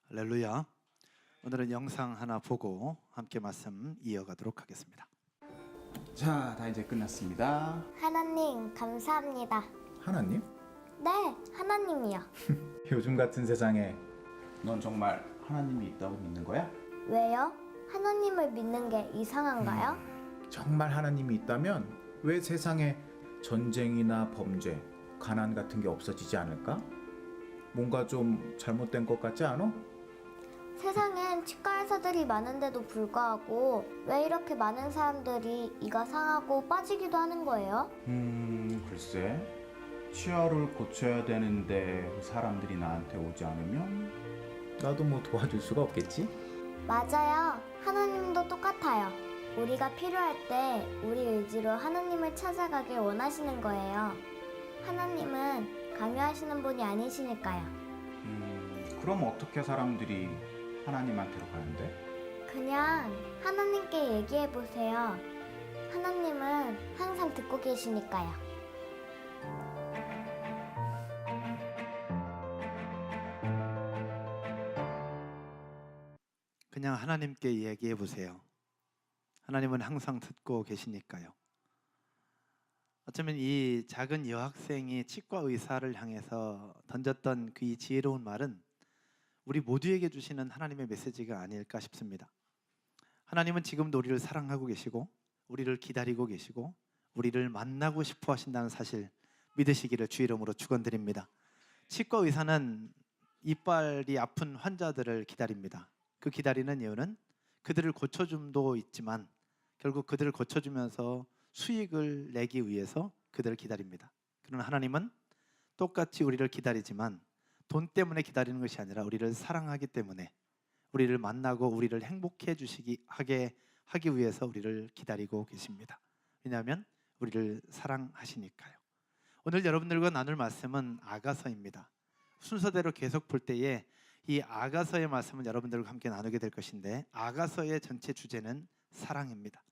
할렐루야. 오늘은 영상 하나 보고 함께 말씀 이어가도록 하겠습니다. 자, 다 이제 끝났습니다. 하나님, 감사합니다. 하나님? 네, 하나님이요. 요즘 같은 세상에 넌 정말 하나님이 있다고 믿는 거야? 왜요? 하나님을 믿는 게 이상한가요? 정말 하나님이 있다면 왜 세상에 전쟁이나 범죄, 가난 같은 게 없어지지 않을까? 뭔가 좀 잘못된 것 같지 않아? 세상엔 치과 의사들이 많은데도 불구하고 왜 이렇게 많은 사람들이 이가 상하고 빠지기도 하는 거예요? 글쎄. 치아를 고쳐야 되는데 사람들이 나한테 오지 않으면 나도 뭐 도와줄 수가 없겠지? 맞아요. 하나님도 똑같아요. 우리가 필요할 때 우리 의지로 하나님을 찾아가길 원하시는 거예요. 하나님은 강요하시는 분이 아니시니까요. 그럼 어떻게 사람들이 하나님한테로 가는데? 그냥 하나님께 얘기해 보세요. 하나님은 항상 듣고 계시니까요. 그냥 하나님께 얘기해 보세요. 하나님은 항상 듣고 계시니까요. 어쩌면 이 작은 여학생이 치과 의사를 향해서 던졌던 그 이 지혜로운 말은 우리 모두에게 주시는 하나님의 메시지가 아닐까 싶습니다. 하나님은 지금도 우리를 사랑하고 계시고 우리를 기다리고 계시고 우리를 만나고 싶어 하신다는 사실 믿으시기를 주 이름으로 축원드립니다. 치과 의사는 이빨이 아픈 환자들을 기다립니다. 그 기다리는 이유는 그들을 고쳐줌도 있지만 결국 그들을 고쳐주면서 수익을 내기 위해서 그들을 기다립니다. 그러나 하나님은 똑같이 우리를 기다리지만 돈 때문에 기다리는 것이 아니라 우리를 사랑하기 때문에 우리를 만나고 우리를 행복해 하기 위해서 우리를 기다리고 계십니다. 왜냐하면 우리를 사랑하시니까요. 오늘 여러분들과 나눌 말씀은 아가서입니다. 순서대로 계속 볼 때에 이 아가서의 말씀은 여러분들과 함께 나누게 될 것인데 아가서의 전체 주제는 사랑입니다.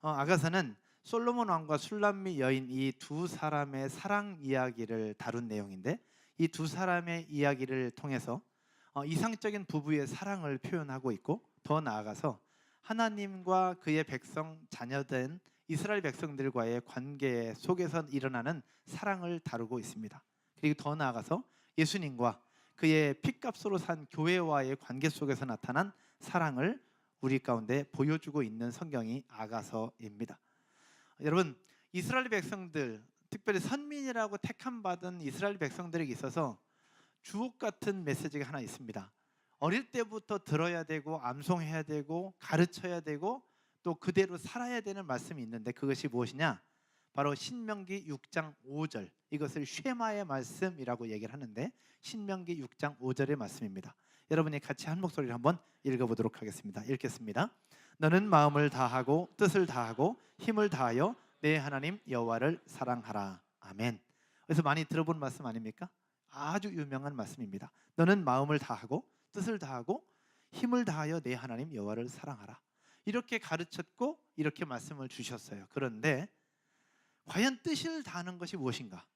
아가서는 솔로몬 왕과 술람미 여인 이 두 사람의 사랑 이야기를 다룬 내용인데 이 두 사람의 이야기를 통해서 이상적인 부부의 사랑을 표현하고 있고 더 나아가서 하나님과 그의 백성 자녀된 이스라엘 백성들과의 관계 속에서 일어나는 사랑을 다루고 있습니다. 그리고 더 나아가서 예수님과 그의 핏값으로 산 교회와의 관계 속에서 나타난 사랑을 우리 가운데 보여주고 있는 성경이 아가서입니다. 여러분, 이스라엘 백성들, 특별히 선민이라고 택함받은 이스라엘 백성들에게 있어서 주옥 같은 메시지가 하나 있습니다. 어릴 때부터 들어야 되고 암송해야 되고 가르쳐야 되고 또 그대로 살아야 되는 말씀이 있는데 그것이 무엇이냐? 바로 신명기 6장 5절, 이것을 쉐마의 말씀이라고 얘기를 하는데 신명기 6장 5절의 말씀입니다. 여러분이 같이 한 목소리를 한번 읽어보도록 하겠습니다. 읽겠습니다. 너는 마음을 다하고 뜻을 다하고 힘을 다하여 내 하나님 여호와를 사랑하라. 아멘. 그래서 많이 들어본 말씀 아닙니까? 아주 유명한 말씀입니다. 너는 마음을 다하고 뜻을 다하고 힘을 다하여 내 하나님 여호와를 사랑하라. 이렇게 가르쳤고 이렇게 말씀을 주셨어요. 그런데 과연 뜻을 다하는 것이 무엇인가?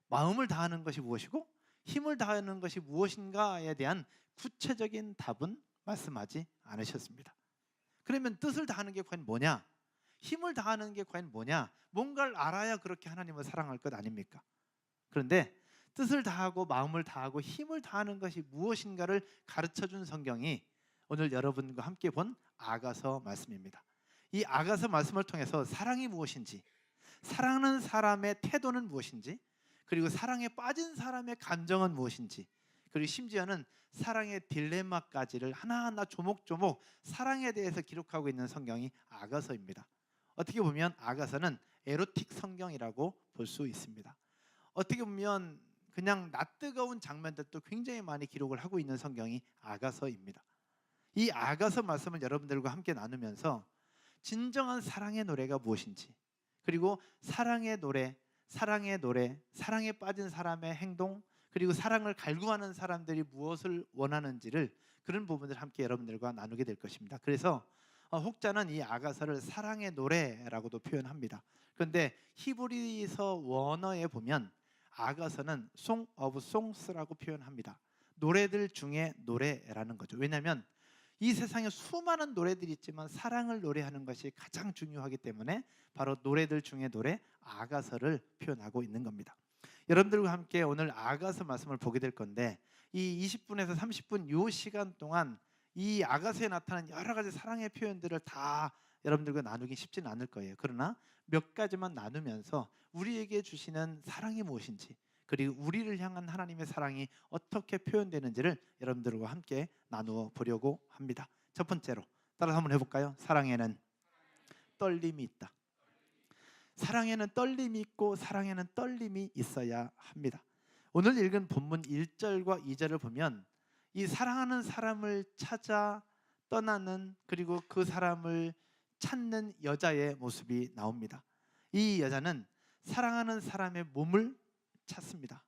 마음을 다하는 것이 무엇이고 힘을 다하는 것이 무엇인가에 대한 구체적인 답은 말씀하지 않으셨습니다. 그러면 뜻을 다하는 게 과연 뭐냐? 힘을 다하는 게 과연 뭐냐? 뭔가를 알아야 그렇게 하나님을 사랑할 것 아닙니까? 그런데 뜻을 다하고 마음을 다하고 힘을 다하는 것이 무엇인가를 가르쳐준 성경이 오늘 여러분과 함께 본 아가서 말씀입니다. 이 아가서 말씀을 통해서 사랑이 무엇인지, 사랑하는 사람의 태도는 무엇인지, 그리고 사랑에 빠진 사람의 감정은 무엇인지, 그리고 심지어는 사랑의 딜레마까지를 하나하나 조목조목 사랑에 대해서 기록하고 있는 성경이 아가서입니다. 어떻게 보면 아가서는 에로틱 성경이라고 볼 수 있습니다. 어떻게 보면 그냥 낯뜨거운 장면들도 굉장히 많이 기록을 하고 있는 성경이 아가서입니다. 이 아가서 말씀을 여러분들과 함께 나누면서 진정한 사랑의 노래가 무엇인지, 그리고 사랑의 노래, 사랑에 빠진 사람의 행동, 그리고 사랑을 갈구하는 사람들이 무엇을 원하는지를 그런 부분들을 함께 여러분들과 나누게 될 것입니다. 그래서 혹자는 이 아가서를 사랑의 노래라고도 표현합니다. 그런데 히브리서 원어에 보면 아가서는 Song of Songs라고 표현합니다. 노래들 중에 노래라는 거죠. 왜냐하면 이 세상에 수많은 노래들이 있지만 사랑을 노래하는 것이 가장 중요하기 때문에 바로 노래들 중에 노래 아가서를 표현하고 있는 겁니다. 여러분들과 함께 오늘 아가서 말씀을 보게 될 건데 이 20분에서 30분 이 시간 동안 이 아가서에 나타난 여러 가지 사랑의 표현들을 다 여러분들과 나누기 쉽지는 않을 거예요. 그러나 몇 가지만 나누면서 우리에게 주시는 사랑이 무엇인지, 그리고 우리를 향한 하나님의 사랑이 어떻게 표현되는지를 여러분들과 함께 나누어 보려고 합니다. 첫 번째로 따라서 한번 해볼까요? 사랑에는 떨림이 있다. 사랑에는 떨림이 있고 사랑에는 떨림이 있어야 합니다. 오늘 읽은 본문 1절과 2절을 보면 이 사랑하는 사람을 찾아 떠나는, 그리고 그 사람을 찾는 여자의 모습이 나옵니다. 이 여자는 사랑하는 사람의 몸을 찾습니다.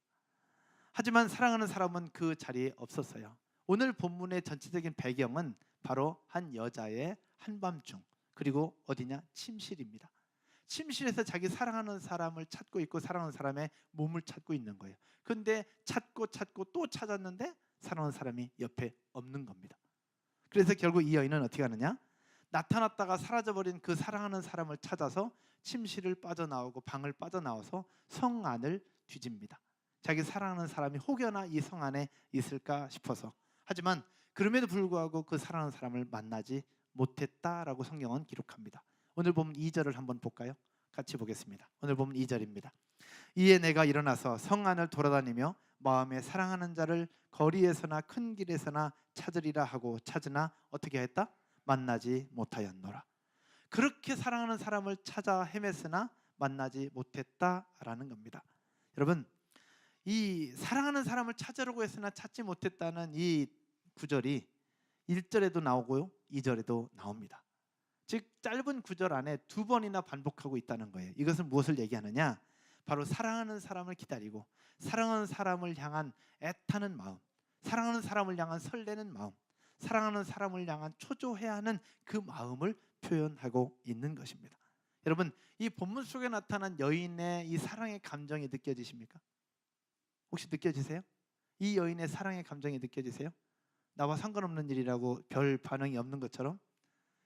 하지만 사랑하는 사람은 그 자리에 없었어요. 오늘 본문의 전체적인 배경은 바로 한 여자의 한밤중, 그리고 어디냐? 침실입니다. 침실에서 자기 사랑하는 사람을 찾고 있고 사랑하는 사람의 몸을 찾고 있는 거예요. 근데 찾고 또 찾았는데 사랑하는 사람이 옆에 없는 겁니다. 그래서 결국 이 여인은 어떻게 하느냐? 나타났다가 사라져버린 그 사랑하는 사람을 찾아서 침실을 빠져나오고 방을 빠져나와서 성 안을 뒤집니다. 자기 사랑하는 사람이 혹여나 이 성 안에 있을까 싶어서. 하지만 그럼에도 불구하고 그 사랑하는 사람을 만나지 못했다라고 성경은 기록합니다. 오늘 보면 2절을 한번 볼까요? 같이 보겠습니다. 오늘 보면 2절입니다. 이에 내가 일어나서 성 안을 돌아다니며 마음에 사랑하는 자를 거리에서나 큰 길에서나 찾으리라 하고 찾으나 어떻게 했다? 만나지 못하였노라. 그렇게 사랑하는 사람을 찾아 헤맸으나 만나지 못했다라는 겁니다. 여러분, 이 사랑하는 사람을 찾으려고 했으나 찾지 못했다는 이 구절이 1절에도 나오고요 2절에도 나옵니다. 즉 짧은 구절 안에 두 번이나 반복하고 있다는 거예요. 이것은 무엇을 얘기하느냐? 바로 사랑하는 사람을 기다리고 사랑하는 사람을 향한 애타는 마음, 사랑하는 사람을 향한 설레는 마음, 사랑하는 사람을 향한 초조해야 하는 그 마음을 표현하고 있는 것입니다. 여러분, 이 본문 속에 나타난 여인의 이 사랑의 감정이 느껴지십니까? 혹시 느껴지세요? 이 여인의 사랑의 감정이 느껴지세요? 나와 상관없는 일이라고 별 반응이 없는 것처럼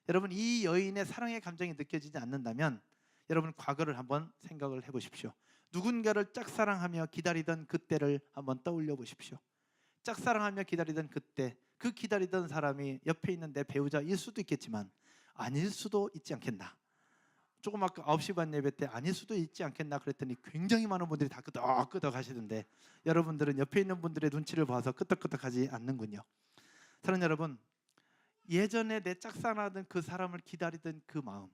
여러분, 이 여인의 사랑의 감정이 느껴지지 않는다면 여러분 과거를 한번 생각을 해보십시오. 누군가를 짝사랑하며 기다리던 그때를 한번 떠올려 보십시오. 짝사랑하며 기다리던 그때, 그 기다리던 사람이 옆에 있는 내 배우자일 수도 있겠지만 아닐 수도 있지 않겠나. 조금 아까 9시 반 예배 때 아닐 수도 있지 않겠나 그랬더니 굉장히 많은 분들이 다 끄덕끄덕 하시던데 여러분들은 옆에 있는 분들의 눈치를 봐서 끄덕끄덕하지 않는군요. 사랑하는 여러분, 예전에 내 짝사랑하던 그 사람을 기다리던 그 마음,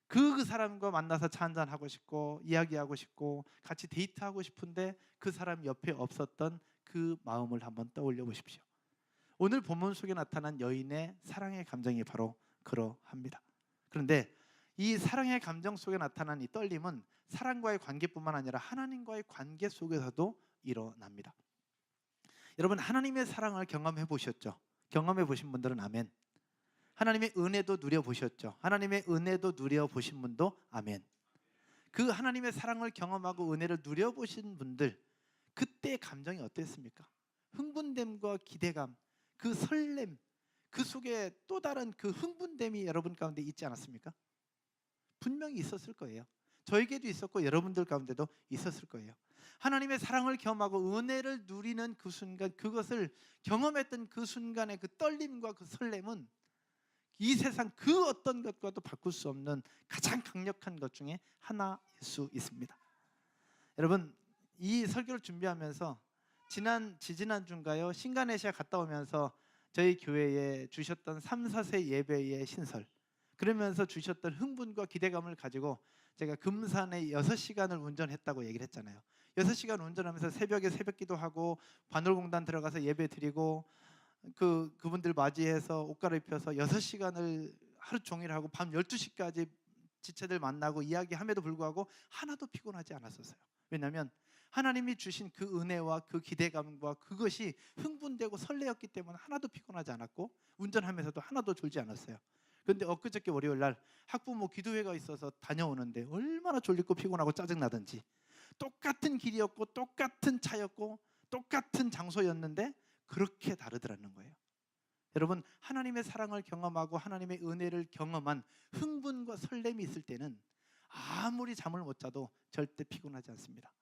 그 사람과 만나서 차 한잔 하고 싶고 이야기하고 싶고 같이 데이트하고 싶은데 그 사람이 옆에 없었던 그 마음을 한번 떠올려 보십시오. 오늘 본문 속에 나타난 여인의 사랑의 감정이 바로 그러합니다. 그런데 이 사랑의 감정 속에 나타난 이 떨림은 사랑과의 관계뿐만 아니라 하나님과의 관계 속에서도 일어납니다. 여러분, 하나님의 사랑을 경험해 보셨죠? 경험해 보신 분들은 아멘. 하나님의 은혜도 누려보셨죠? 하나님의 은혜도 누려보신 분도 아멘. 그 하나님의 사랑을 경험하고 은혜를 누려보신 분들, 그때 감정이 어땠습니까? 흥분됨과 기대감, 그 설렘, 그 속에 또 다른 그 흥분됨이 여러분 가운데 있지 않았습니까? 분명히 있었을 거예요. 저에게도 있었고 여러분들 가운데도 있었을 거예요. 하나님의 사랑을 경험하고 은혜를 누리는 그 순간, 그것을 경험했던 그 순간의 그 떨림과 그 설렘은 이 세상 그 어떤 것과도 바꿀 수 없는 가장 강력한 것 중에 하나일 수 있습니다. 여러분, 이 설교를 준비하면서 지지난주인가요? 신가네시아 갔다 오면서 저희 교회에 주셨던 3, 4세 예배의 신설, 그러면서 주셨던 흥분과 기대감을 가지고 제가 금산에 6시간을 운전했다고 얘기를 했잖아요. 6시간 운전하면서 새벽에 새벽기도 하고 반월공단 들어가서 예배 드리고 그분들 맞이해서 옷 갈아입혀서 6시간을 하루 종일 하고 밤 12시까지 지체들 만나고 이야기함에도 불구하고 하나도 피곤하지 않았었어요. 왜냐하면 하나님이 주신 그 은혜와 그 기대감과 그것이 흥분되고 설레었기 때문에 하나도 피곤하지 않았고 운전하면서도 하나도 졸지 않았어요. 그런데 엊그저께 월요일 날 학부모 기도회가 있어서 다녀오는데 얼마나 졸리고 피곤하고 짜증나든지, 똑같은 길이었고 똑같은 차였고 똑같은 장소였는데 그렇게 다르더라는 거예요. 여러분, 하나님의 사랑을 경험하고 하나님의 은혜를 경험한 흥분과 설렘이 있을 때는 아무리 잠을 못 자도 절대 피곤하지 않습니다.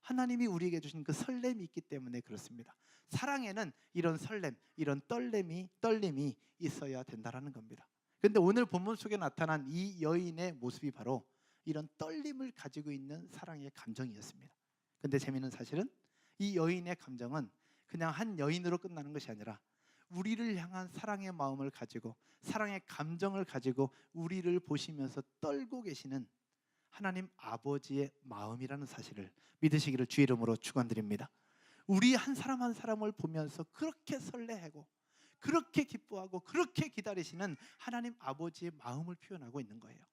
하나님이 우리에게 주신 그 설렘이 있기 때문에 그렇습니다. 사랑에는 이런 설렘, 이런 떨림이 있어야 된다는 겁니다. 그런데 오늘 본문 속에 나타난 이 여인의 모습이 바로 이런 떨림을 가지고 있는 사랑의 감정이었습니다. 그런데 재미있는 사실은 이 여인의 감정은 그냥 한 여인으로 끝나는 것이 아니라 우리를 향한 사랑의 마음을 가지고, 사랑의 감정을 가지고 우리를 보시면서 떨고 계시는 하나님 아버지의 마음이라는 사실을 믿으시기를 주의 이름으로 축원드립니다. 우리 한 사람 한 사람을 보면서 그렇게 설레하고 그렇게 기뻐하고 그렇게 기다리시는 하나님 아버지의 마음을 표현하고 있는 거예요.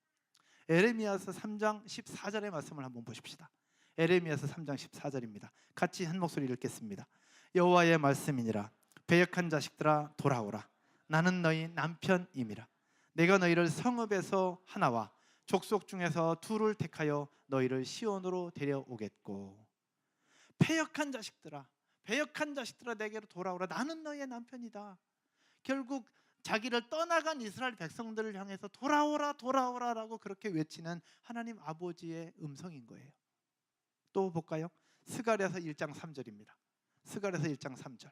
에레미야서 3장 14절의 말씀을 한번 보십시다. 에레미야서 3장 14절입니다. 같이 한 목소리 읽겠습니다. 여호와의 말씀이니라. 배역한 자식들아 돌아오라. 나는 너희 남편임이라. 내가 너희를 성읍에서 하나와 족속 중에서 둘을 택하여 너희를 시온으로 데려오겠고. 패역한 자식들아, 배역한 자식들아 내게로 돌아오라. 나는 너희의 남편이다. 결국 자기를 떠나간 이스라엘 백성들을 향해서 돌아오라 돌아오라라고 그렇게 외치는 하나님 아버지의 음성인 거예요. 또 볼까요? 스가랴서 1장 3절입니다. 스가랴서 1장 3절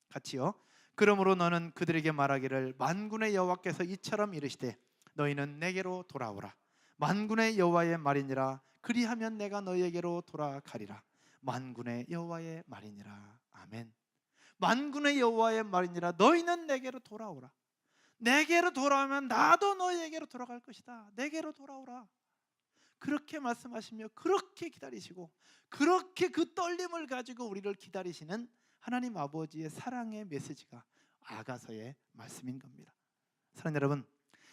같이요. 그러므로 너는 그들에게 말하기를 만군의 여호와께서 이처럼 이르시되 너희는 내게로 돌아오라. 만군의 여호와의 말이니라. 그리하면 내가 너희에게로 돌아가리라. 만군의 여호와의 말이니라. 아멘. 만군의 여호와의 말이니라. 너희는 내게로 돌아오라. 내게로 돌아오면 나도 너희에게로 돌아갈 것이다. 내게로 돌아오라. 그렇게 말씀하시며 그렇게 기다리시고 그렇게 그 떨림을 가지고 우리를 기다리시는 하나님 아버지의 사랑의 메시지가 아가서의 말씀인 겁니다. 사랑하는 여러분,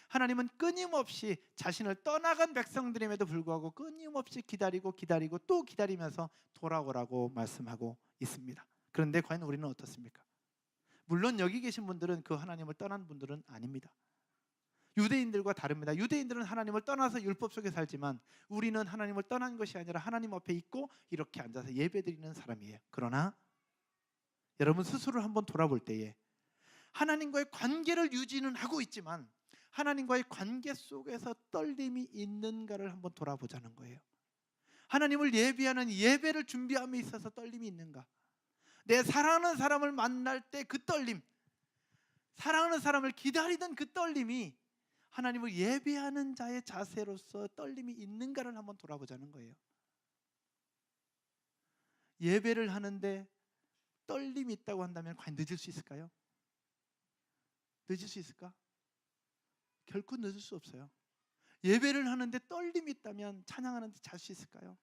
하나님은 끊임없이 자신을 떠나간 백성들임에도 불구하고 끊임없이 기다리고 또 기다리면서 돌아오라고 말씀하고 있습니다. 그런데 과연 우리는 어떻습니까? 물론 여기 계신 분들은 그 하나님을 떠난 분들은 아닙니다. 유대인들과 다릅니다. 유대인들은 하나님을 떠나서 율법 속에 살지만 우리는 하나님을 떠난 것이 아니라 하나님 앞에 있고 이렇게 앉아서 예배드리는 사람이에요. 그러나 여러분 스스로를 한번 돌아볼 때에 하나님과의 관계를 유지는 하고 있지만 하나님과의 관계 속에서 떨림이 있는가를 한번 돌아보자는 거예요. 하나님을 예배하는 예배를 준비함에 있어서 떨림이 있는가? 내 사랑하는 사람을 만날 때 그 떨림, 사랑하는 사람을 기다리던 그 떨림이 하나님을 예배하는 자의 자세로서 떨림이 있는가를 한번 돌아보자는 거예요. 예배를 하는데 떨림이 있다고 한다면 과연 늦을 수 있을까요? 늦을 수 있을까? 결코 늦을 수 없어요. 예배를 하는데 떨림이 있다면 찬양하는데 잘 수 있을까요?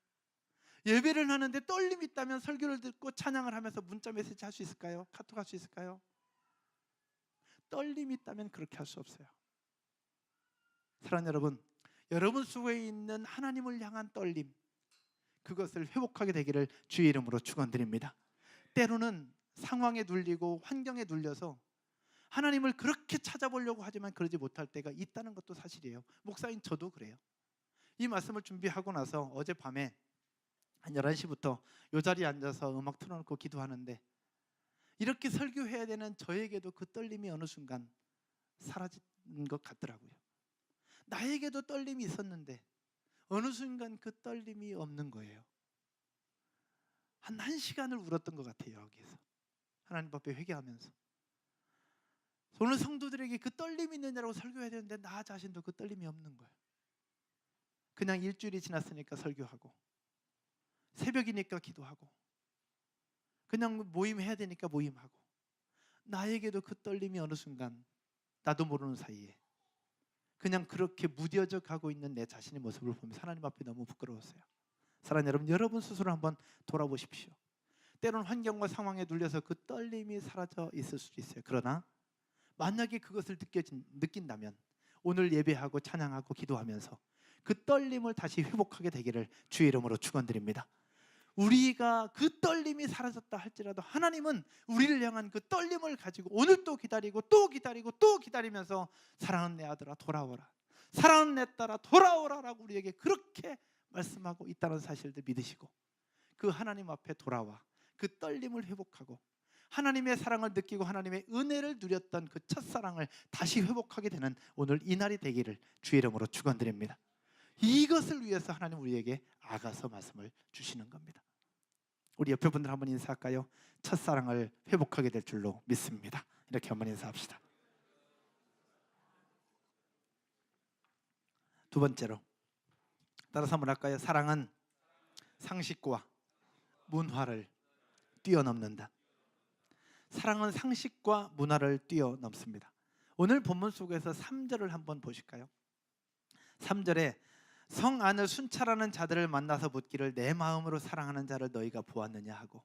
예배를 하는데 떨림이 있다면 설교를 듣고 찬양을 하면서 문자 메시지 할 수 있을까요? 카톡 할 수 있을까요? 떨림이 있다면 그렇게 할 수 없어요. 사랑하는 여러분, 여러분 속에 있는 하나님을 향한 떨림, 그것을 회복하게 되기를 주의 이름으로 축원드립니다. 때로는 상황에 눌리고 환경에 눌려서 하나님을 그렇게 찾아보려고 하지만 그러지 못할 때가 있다는 것도 사실이에요. 목사인 저도 그래요. 이 말씀을 준비하고 나서 어젯밤에 한 11시부터 이 자리에 앉아서 음악 틀어놓고 기도하는데 이렇게 설교해야 되는 저에게도 그 떨림이 어느 순간 사라진 것 같더라고요. 나에게도 떨림이 있었는데 어느 순간 그 떨림이 없는 거예요. 한 1시간을 울었던 것 같아요. 여기에서 하나님 앞에 회개하면서 오늘 성도들에게 그 떨림이 있느냐고 설교해야 되는데 나 자신도 그 떨림이 없는 거예요. 그냥 일주일이 지났으니까 설교하고 새벽이니까 기도하고 그냥 모임해야 되니까 모임하고 나에게도 그 떨림이 어느 순간 나도 모르는 사이에 그냥 그렇게 무뎌져 가고 있는 내 자신의 모습을 보면서 하나님 앞에 너무 부끄러웠어요. 사랑하는 여러분, 여러분 스스로 한번 돌아보십시오. 때로는 환경과 상황에 눌려서 그 떨림이 사라져 있을 수도 있어요. 그러나 만약에 그것을 느낀다면 오늘 예배하고 찬양하고 기도하면서 그 떨림을 다시 회복하게 되기를 주의 이름으로 축원드립니다. 우리가 그 떨림이 사라졌다 할지라도 하나님은 우리를 향한 그 떨림을 가지고 오늘 또 기다리고 또 기다리고 또 기다리면서 사랑하는 내 아들아 돌아오라, 사랑하는 내 딸아 돌아오라 라고 우리에게 그렇게 말씀하고 있다는 사실들 믿으시고 그 하나님 앞에 돌아와 그 떨림을 회복하고 하나님의 사랑을 느끼고 하나님의 은혜를 누렸던 그 첫사랑을 다시 회복하게 되는 오늘 이 날이 되기를 주의 이름으로 축원드립니다. 이것을 위해서 하나님 우리에게 아가서 말씀을 주시는 겁니다. 우리 옆에 분들 한번 인사할까요? 첫사랑을 회복하게 될 줄로 믿습니다. 이렇게 한번 인사합시다. 두 번째로 따라서 한번 할까요? 사랑은 상식과 문화를 뛰어넘는다. 사랑은 상식과 문화를 뛰어넘습니다. 오늘 본문 속에서 3절을 한번 보실까요? 3절에 성 안을 순찰하는 자들을 만나서 묻기를 내 마음으로 사랑하는 자를 너희가 보았느냐 하고,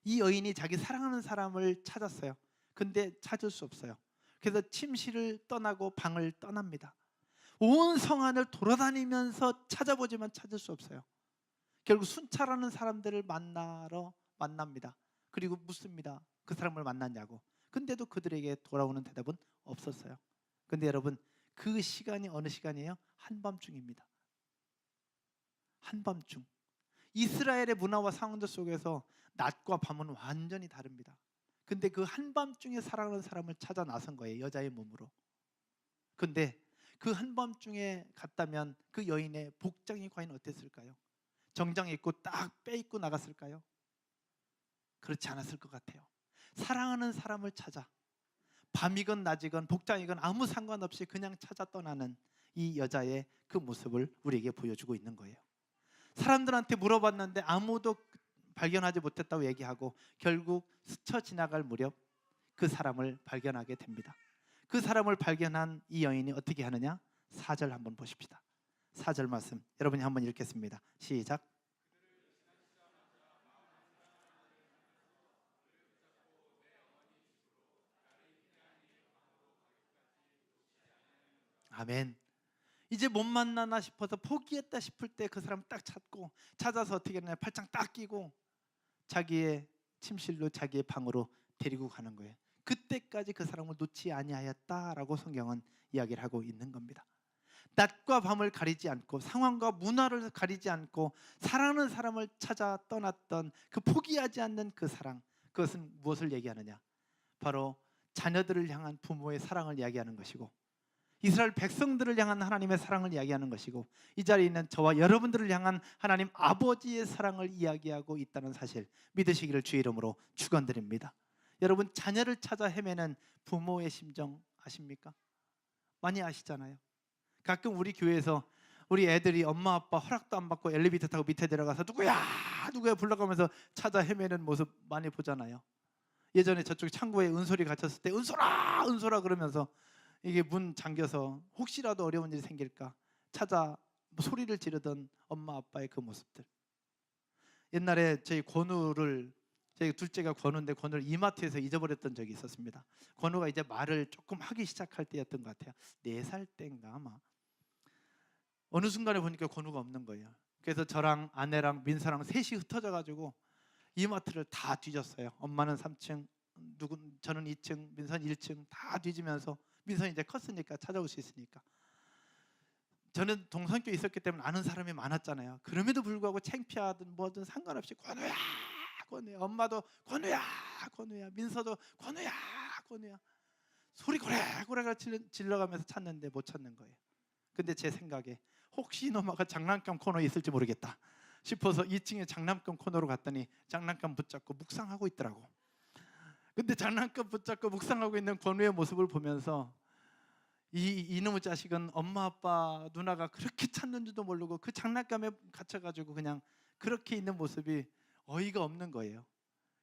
이 여인이 자기 사랑하는 사람을 찾았어요. 근데 찾을 수 없어요. 그래서 침실을 떠나고 방을 떠납니다. 온 성 안을 돌아다니면서 찾아보지만 찾을 수 없어요. 결국 순찰하는 사람들을 만납니다. 그리고 묻습니다. 그 사람을 만났냐고. 근데도 그들에게 돌아오는 대답은 없었어요. 근데 여러분, 그 시간이 어느 시간이에요? 한밤중입니다. 한밤중. 이스라엘의 문화와 상황들 속에서 낮과 밤은 완전히 다릅니다. 근데 그 한밤중에 사랑하는 사람을 찾아 나선 거예요. 여자의 몸으로. 근데 그 한밤중에 갔다면 그 여인의 복장이 과연 어땠을까요? 정장 입고 딱 빼입고 나갔을까요? 그렇지 않았을 것 같아요. 사랑하는 사람을 찾아 밤이건 낮이건 복장이건 아무 상관없이 그냥 찾아 떠나는 이 여자의 그 모습을 우리에게 보여주고 있는 거예요. 사람들한테 물어봤는데 아무도 발견하지 못했다고 얘기하고 결국 스쳐 지나갈 무렵 그 사람을 발견하게 됩니다. 그 사람을 발견한 이 여인이 어떻게 하느냐? 4절 한번 보십시다. 4절 말씀 여러분이 한번 읽겠습니다. 시작. 아멘. 이제 못 만나나 싶어서 포기했다 싶을 때 그 사람 딱 찾고 찾아서 어떻게 하냐? 팔짱 딱 끼고 자기의 침실로 자기의 방으로 데리고 가는 거예요. 그때까지 그 사람을 놓지 아니하였다라고 성경은 이야기를 하고 있는 겁니다. 낮과 밤을 가리지 않고 상황과 문화를 가리지 않고 사랑하는 사람을 찾아 떠났던 그 포기하지 않는 그 사랑, 그것은 무엇을 얘기하느냐? 바로 자녀들을 향한 부모의 사랑을 이야기하는 것이고 이스라엘 백성들을 향한 하나님의 사랑을 이야기하는 것이고 이 자리에 있는 저와 여러분들을 향한 하나님 아버지의 사랑을 이야기하고 있다는 사실 믿으시기를 주의 이름으로 축원드립니다. 여러분, 자녀를 찾아 헤매는 부모의 심정 아십니까? 많이 아시잖아요. 가끔 우리 교회에서 우리 애들이 엄마 아빠 허락도 안 받고 엘리베이터 타고 밑에 내려가서 누구야 불러가면서 찾아 헤매는 모습 많이 보잖아요. 예전에 저쪽 창고에 은솔이 갇혔을 때 은솔아 그러면서 이게 문 잠겨서 혹시라도 어려운 일이 생길까 찾아 소리를 지르던 엄마 아빠의 그 모습들. 옛날에 저희 둘째가 권우인데 권우를 이마트에서 잊어버렸던 적이 있었습니다. 권우가 이제 말을 조금 하기 시작할 때였던 것 같아요. 4살 때인가 아마. 어느 순간에 보니까 권우가 없는 거예요. 그래서 저랑 아내랑 민서랑 셋이 흩어져 가지고 이마트를 다 뒤졌어요. 엄마는 3층, 저는 2층, 민서는 1층 다 뒤지면서 민서는 이제 컸으니까 찾아올 수 있으니까. 저는 동성교에 있었기 때문에 아는 사람이 많았잖아요. 그럼에도 불구하고 창피하든 뭐든 상관없이 권우야 엄마도 권우야 민서도 권우야 소리 고래고래 질러가면서 찾는데 못 찾는 거예요. 근데 제 생각에 혹시 이놈아가 장난감 코너에 있을지 모르겠다 싶어서 2층에 장난감 코너로 갔더니 장난감 붙잡고 묵상하고 있더라고. 근데 장난감 붙잡고 묵상하고 있는 권우의 모습을 보면서 이놈의 자식은 엄마 아빠 누나가 그렇게 찾는지도 모르고 그 장난감에 갇혀가지고 그냥 그렇게 있는 모습이 어이가 없는 거예요.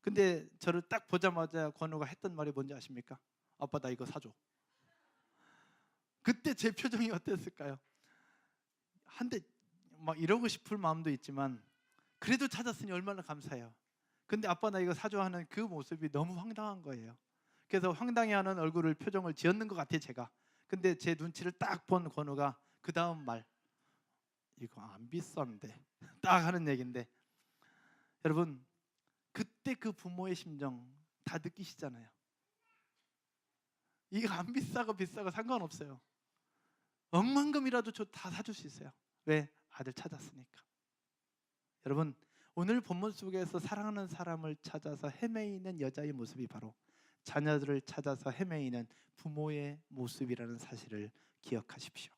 근데 저를 딱 보자마자 권우가 했던 말이 뭔지 아십니까? 아빠 나 이거 사줘. 그때 제 표정이 어땠을까요? 한데 막 이러고 싶을 마음도 있지만 그래도 찾았으니 얼마나 감사해요. 근데 아빠 나 이거 사줘 하는 그 모습이 너무 황당한 거예요. 그래서 황당해하는 얼굴을 표정을 지었는 것 같아요 제가. 근데 제 눈치를 딱 본 권우가 그 다음 말 이거 안 비싼데 딱 하는 얘기인데 여러분 그때 그 부모의 심정 다 느끼시잖아요. 이거 안 비싸고 비싸고 상관없어요. 억만금이라도 저 다 사줄 수 있어요. 왜? 아들 찾았으니까. 여러분 오늘 본문 속에서 사랑하는 사람을 찾아서 헤매이는 여자의 모습이 바로 자녀들을 찾아서 헤매이는 부모의 모습이라는 사실을 기억하십시오.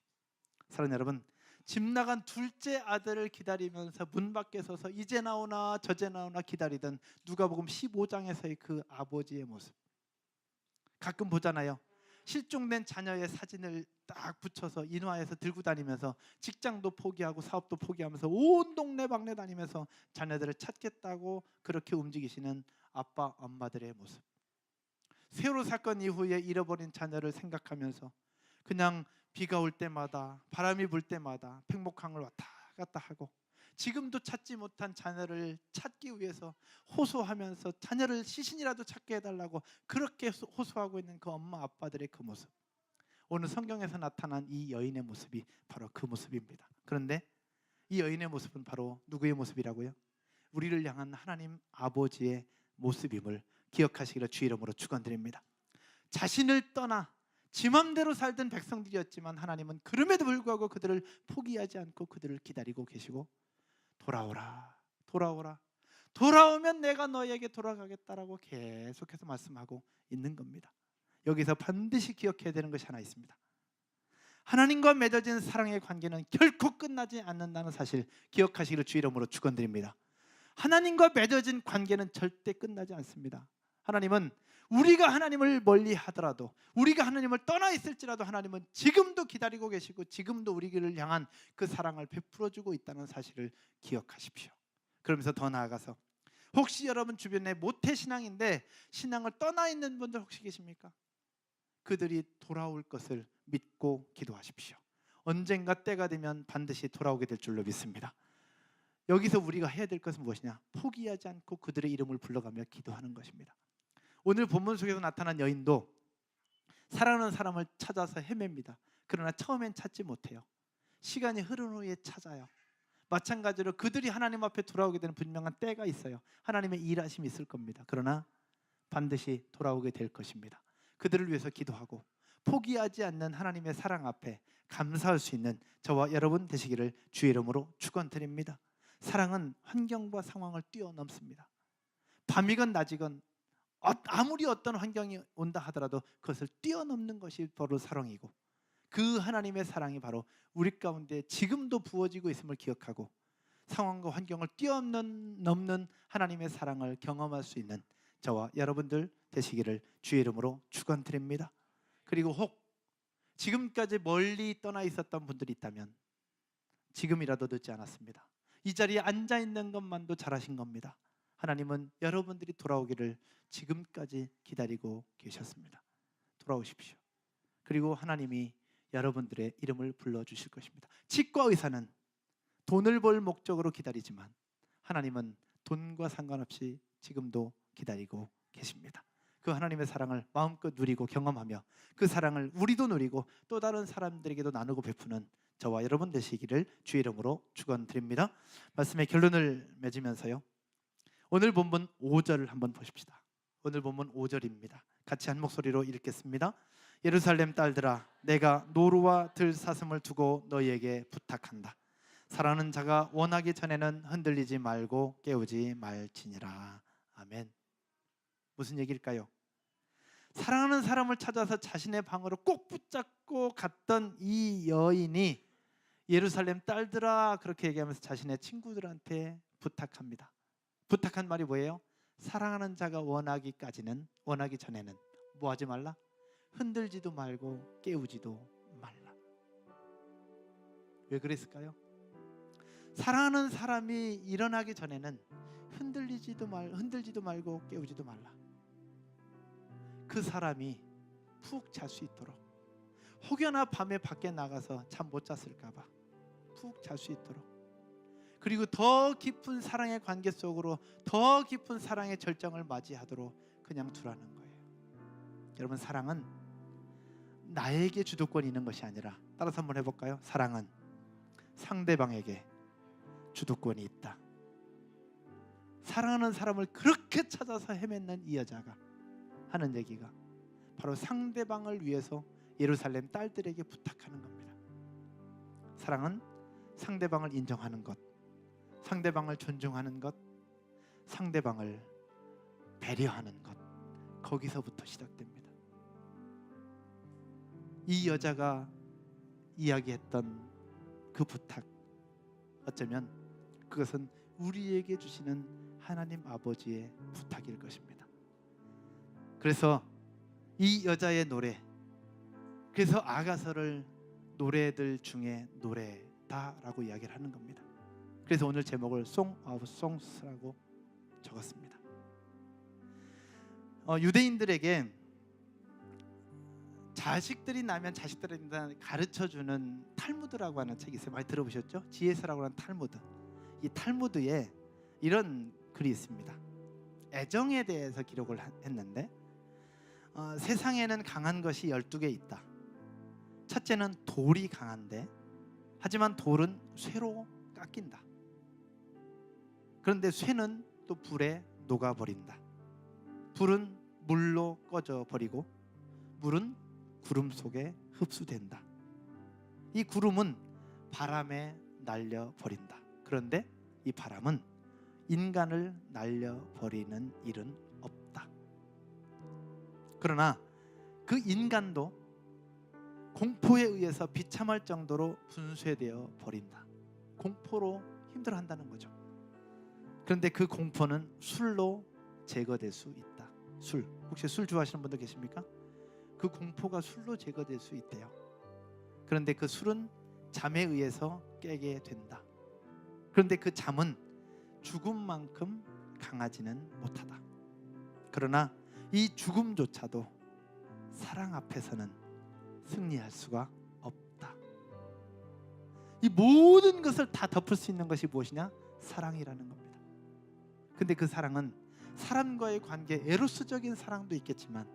사랑하는 여러분, 집 나간 둘째 아들을 기다리면서 문 밖에 서서 이제 나오나 저제 나오나 기다리던 누가복음 15장에서의 그 아버지의 모습, 가끔 보잖아요. 실종된 자녀의 사진을 딱 붙여서 인화해서 들고 다니면서 직장도 포기하고 사업도 포기하면서 온 동네 방네 다니면서 자녀들을 찾겠다고 그렇게 움직이시는 아빠 엄마들의 모습. 세월호 사건 이후에 잃어버린 자녀를 생각하면서 그냥 비가 올 때마다 바람이 불 때마다 팽목항을 왔다 갔다 하고 지금도 찾지 못한 자녀를 찾기 위해서 호소하면서 자녀를 시신이라도 찾게 해달라고 그렇게 호소하고 있는 그 엄마 아빠들의 그 모습, 오늘 성경에서 나타난 이 여인의 모습이 바로 그 모습입니다. 그런데 이 여인의 모습은 바로 누구의 모습이라고요? 우리를 향한 하나님 아버지의 모습임을 기억하시기를 주 이름으로 축원드립니다. 자신을 떠나 지 맘대로 살던 백성들이었지만 하나님은 그럼에도 불구하고 그들을 포기하지 않고 그들을 기다리고 계시고 돌아오라, 돌아오라, 돌아오면 내가 너에게 돌아가겠다라고 계속해서 말씀하고 있는 겁니다. 여기서 반드시 기억해야 되는 것이 하나 있습니다. 하나님과 맺어진 사랑의 관계는 결코 끝나지 않는다는 사실 기억하시기를 주 이름으로 축원드립니다. 하나님과 맺어진 관계는 절대 끝나지 않습니다. 하나님은 우리가 하나님을 멀리 하더라도, 우리가 하나님을 떠나 있을지라도 하나님은 지금도 기다리고 계시고 지금도 우리를 향한 그 사랑을 베풀어 주고 있다는 사실을 기억하십시오. 그러면서 더 나아가서 혹시 여러분 주변에 모태신앙인데 신앙을 떠나 있는 분들 혹시 계십니까? 그들이 돌아올 것을 믿고 기도하십시오. 언젠가 때가 되면 반드시 돌아오게 될 줄로 믿습니다. 여기서 우리가 해야 될 것은 무엇이냐? 포기하지 않고 그들의 이름을 불러가며 기도하는 것입니다. 오늘 본문 속에서 나타난 여인도 사랑하는 사람을 찾아서 헤맵니다. 그러나 처음엔 찾지 못해요. 시간이 흐른 후에 찾아요. 마찬가지로 그들이 하나님 앞에 돌아오게 되는 분명한 때가 있어요. 하나님의 일하심이 있을 겁니다. 그러나 반드시 돌아오게 될 것입니다. 그들을 위해서 기도하고 포기하지 않는 하나님의 사랑 앞에 감사할 수 있는 저와 여러분 되시기를 주의 이름으로 축원드립니다. 사랑은 환경과 상황을 뛰어넘습니다. 밤이건 낮이건 아무리 어떤 환경이 온다 하더라도 그것을 뛰어넘는 것이 바로 사랑이고, 그 하나님의 사랑이 바로 우리 가운데 지금도 부어지고 있음을 기억하고 상황과 환경을 뛰어넘는 하나님의 사랑을 경험할 수 있는 저와 여러분들 되시기를 주의 이름으로 축원드립니다. 그리고 혹 지금까지 멀리 떠나 있었던 분들이 있다면 지금이라도 늦지 않았습니다. 이 자리에 앉아 있는 것만도 잘하신 겁니다. 하나님은 여러분들이 돌아오기를 지금까지 기다리고 계셨습니다. 돌아오십시오. 그리고 하나님이 여러분들의 이름을 불러주실 것입니다. 치과 의사는 돈을 벌 목적으로 기다리지만 하나님은 돈과 상관없이 지금도 기다리고 계십니다. 그 하나님의 사랑을 마음껏 누리고 경험하며 그 사랑을 우리도 누리고 또 다른 사람들에게도 나누고 베푸는 저와 여러분 되시기를 주의 이름으로 축원드립니다. 말씀의 결론을 맺으면서요, 오늘 본문 5절을 한번 보십시다. 오늘 본문 5절입니다. 같이 한 목소리로 읽겠습니다. 예루살렘 딸들아, 내가 노루와 들사슴을 두고 너희에게 부탁한다. 사랑하는 자가 원하기 전에는 흔들리지 말고 깨우지 말지니라. 아멘. 무슨 얘기일까요? 사랑하는 사람을 찾아서 자신의 방으로 꼭 붙잡고 갔던 이 여인이 예루살렘 딸들아 그렇게 얘기하면서 자신의 친구들한테 부탁합니다. 부탁한 말이 뭐예요? 사랑하는 자가 원하기 전에는 뭐 하지 말라? 흔들지도 말고 깨우지도 말라. 왜 그랬을까요? 사랑하는 사람이 일어나기 전에는 흔들지도 말고 깨우지도 말라. 그 사람이 푹 잘 수 있도록, 혹여나 밤에 밖에 나가서 잠 못 잤을까 봐 푹 잘 수 있도록, 그리고 더 깊은 사랑의 관계 속으로 더 깊은 사랑의 절정을 맞이하도록 그냥 두라는 거예요. 여러분, 사랑은 나에게 주도권이 있는 것이 아니라, 따라서 한번 해볼까요? 사랑은 상대방에게 주도권이 있다. 사랑하는 사람을 그렇게 찾아서 헤맨는 이 여자가 하는 얘기가 바로 상대방을 위해서 예루살렘 딸들에게 부탁하는 겁니다. 사랑은 상대방을 인정하는 것, 상대방을 존중하는 것, 상대방을 배려하는 것, 거기서부터 시작됩니다. 이 여자가 이야기했던 그 부탁, 어쩌면 그것은 우리에게 주시는 하나님 아버지의 부탁일 것입니다. 그래서 이 여자의 노래, 그래서 아가서를 노래들 중에 노래다라고 이야기를 하는 겁니다. 그래서 오늘 제목을 Song of Songs라고 적었습니다. 유대인들에게 자식들이 나면 자식들한테 가르쳐주는 탈무드라고 하는 책이 있어요. 많이 들어보셨죠? 지혜서라고 하는 탈무드. 이 탈무드에 이런 글이 있습니다. 애정에 대해서 기록을 했는데 세상에는 강한 것이 12개 있다. 첫째는 돌이 강한데 하지만 돌은 쇠로 깎인다. 그런데 쇠는 또 불에 녹아버린다. 불은 물로 꺼져버리고 물은 구름 속에 흡수된다. 이 구름은 바람에 날려버린다. 그런데 이 바람은 인간을 날려버리는 일은 없다. 그러나 그 인간도 공포에 의해서 비참할 정도로 분쇄되어 버린다. 공포로 힘들어한다는 거죠. 그런데 그 공포는 술로 제거될 수 있다. 술, 혹시 술 좋아하시는 분들 계십니까? 그 공포가 술로 제거될 수 있대요. 그런데 그 술은 잠에 의해서 깨게 된다. 그런데 그 잠은 죽음만큼 강하지는 못하다. 그러나 이 죽음조차도 사랑 앞에서는 승리할 수가 없다. 이 모든 것을 다 덮을 수 있는 것이 무엇이냐? 사랑이라는 겁니다. 근데 그 사랑은 사람과의 관계, 에로스적인 사랑도 있겠지만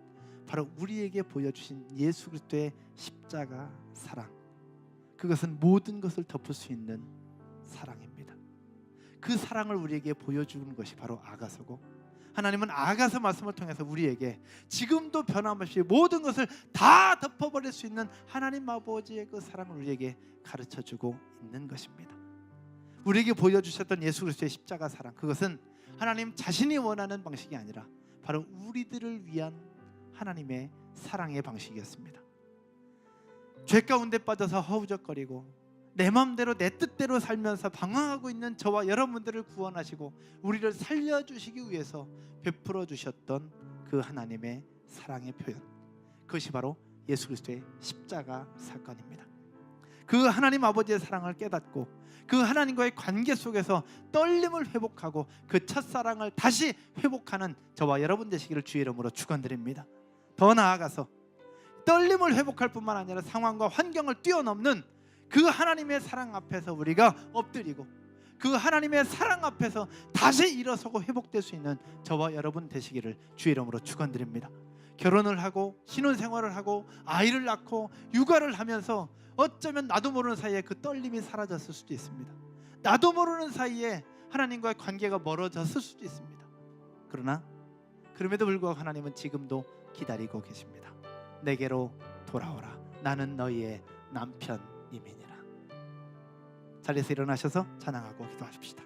바로 우리에게 보여주신 예수 그리스도의 십자가 사랑, 그것은 모든 것을 덮을 수 있는 사랑입니다. 그 사랑을 우리에게 보여주는 것이 바로 아가서고, 하나님은 아가서 말씀을 통해서 우리에게 지금도 변함없이 모든 것을 다 덮어버릴 수 있는 하나님 아버지의 그 사랑을 우리에게 가르쳐주고 있는 것입니다. 우리에게 보여주셨던 예수 그리스도의 십자가 사랑, 그것은 하나님 자신이 원하는 방식이 아니라 바로 우리들을 위한 하나님의 사랑의 방식이었습니다. 죄 가운데 빠져서 허우적거리고 내 마음대로 내 뜻대로 살면서 방황하고 있는 저와 여러분들을 구원하시고 우리를 살려주시기 위해서 베풀어 주셨던 그 하나님의 사랑의 표현, 그것이 바로 예수 그리스도의 십자가 사건입니다. 그 하나님 아버지의 사랑을 깨닫고 그 하나님과의 관계 속에서 떨림을 회복하고 그 첫사랑을 다시 회복하는 저와 여러분 되시기를 주의 이름으로 축원드립니다. 더 나아가서 떨림을 회복할 뿐만 아니라 상황과 환경을 뛰어넘는 그 하나님의 사랑 앞에서 우리가 엎드리고 그 하나님의 사랑 앞에서 다시 일어서고 회복될 수 있는 저와 여러분 되시기를 주의 이름으로 축원드립니다. 결혼을 하고 신혼생활을 하고 아이를 낳고 육아를 하면서 어쩌면 나도 모르는 사이에 그 떨림이 사라졌을 수도 있습니다. 나도 모르는 사이에 하나님과의 관계가 멀어졌을 수도 있습니다. 그러나 그럼에도 불구하고 하나님은 지금도 기다리고 계십니다. 내게로 돌아오라. 나는 너희의 남편이니라. 자리에서 일어나셔서 찬양하고 기도하십시다.